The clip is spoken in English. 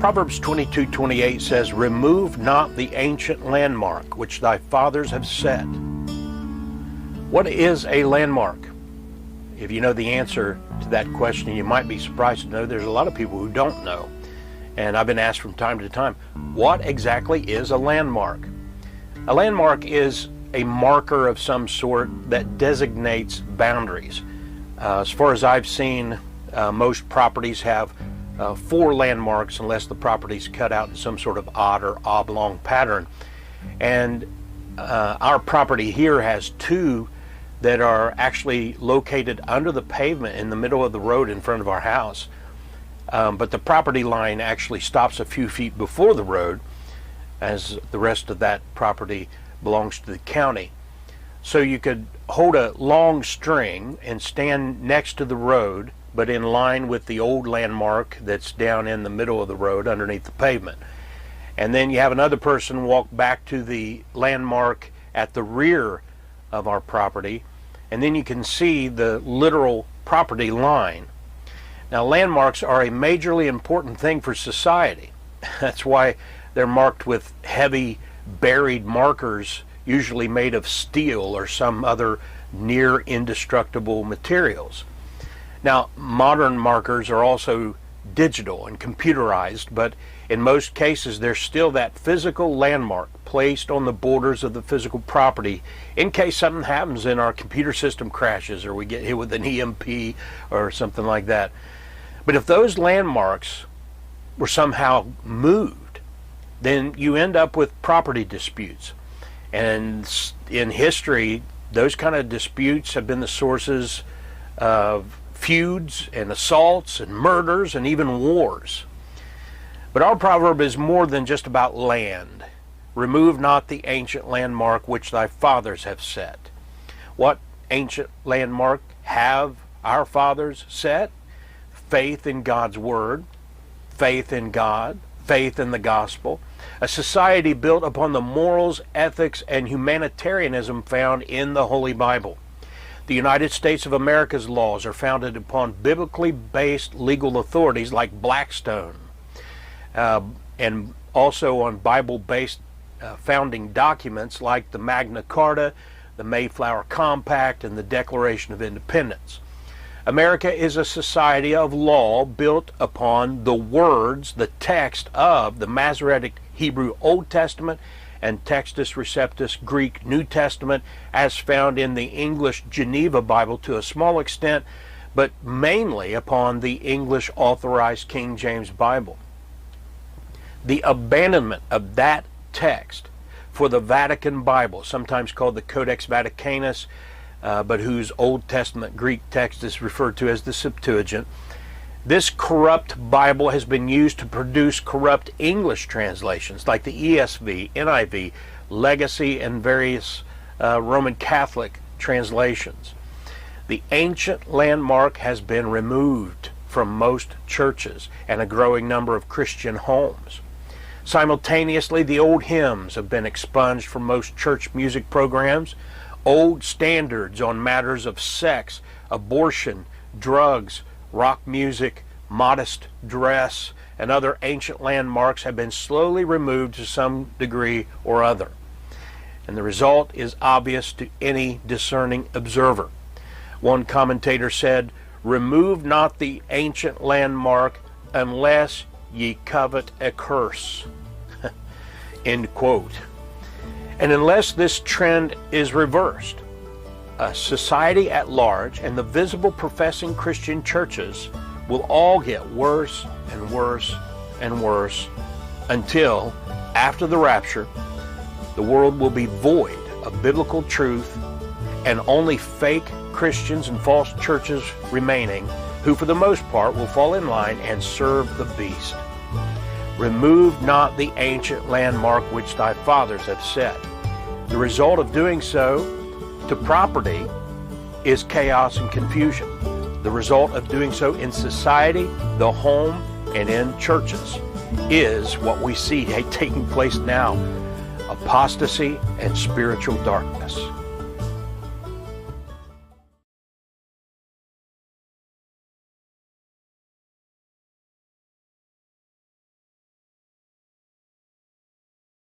Proverbs 22:28 says, "Remove not the ancient landmark which thy fathers have set." What is a landmark? If you know the answer to that question, you might be surprised to know there's a lot of people who don't know. And I've been asked from time to time, what exactly is a landmark? A landmark is a marker of some sort that designates boundaries. As far as I've seen, most properties have 4 landmarks unless the property's cut out in some sort of odd or oblong pattern. And our property here has 2 that are actually located under the pavement in the middle of the road in front of our house. But the property line actually stops a few feet before the road, as the rest of that property belongs to the county. So you could hold a long string and stand next to the road, but in line with the old landmark that's down in the middle of the road underneath the pavement. And then you have another person walk back to the landmark at the rear of our property, and then you can see the literal property line. Now, landmarks are a majorly important thing for society. That's why they're marked with heavy buried markers, usually made of steel or some other near indestructible materials. Now, modern markers are also digital and computerized, but in most cases there's still that physical landmark placed on the borders of the physical property in case something happens and our computer system crashes or we get hit with an EMP or something like that. But if those landmarks were somehow moved, then you end up with property disputes. And in history, those kind of disputes have been the sources of feuds and assaults and murders and even wars. But our proverb is more than just about land. Remove not the ancient landmark which thy fathers have set. What ancient landmark have our fathers set? Faith in God's word, faith in God, faith in the gospel, a society built upon the morals, ethics, and humanitarianism found in the Holy Bible. The United States of America's laws are founded upon biblically based legal authorities like Blackstone, and also on Bible-based founding documents like the Magna Carta, the Mayflower Compact, and the Declaration of Independence. America is a society of law built upon the words, the text of the Masoretic Hebrew Old Testament and Textus Receptus Greek New Testament as found in the English Geneva Bible to a small extent, but mainly upon the English Authorized King James Bible. The abandonment of that text for the Vatican Bible, sometimes called the Codex Vaticanus, but whose Old Testament Greek text is referred to as the Septuagint. This corrupt Bible has been used to produce corrupt English translations like the ESV, NIV, Legacy, and various Roman Catholic translations. The ancient landmark has been removed from most churches and a growing number of Christian homes. Simultaneously, the old hymns have been expunged from most church music programs. Old standards on matters of sex, abortion, drugs, rock music, modest dress, and other ancient landmarks have been slowly removed to some degree or other. And the result is obvious to any discerning observer. One commentator said, "Remove not the ancient landmark unless ye covet a curse." End quote. And unless this trend is reversed, society at large and the visible professing Christian churches will all get worse and worse and worse until, after the rapture, the world will be void of biblical truth and only fake Christians and false churches remaining, who for the most part will fall in line and serve the beast. Remove not the ancient landmark which thy fathers have set. The result of doing so to property is chaos and confusion. The result of doing so in society, the home, and in churches is what we see taking place now: apostasy and spiritual darkness.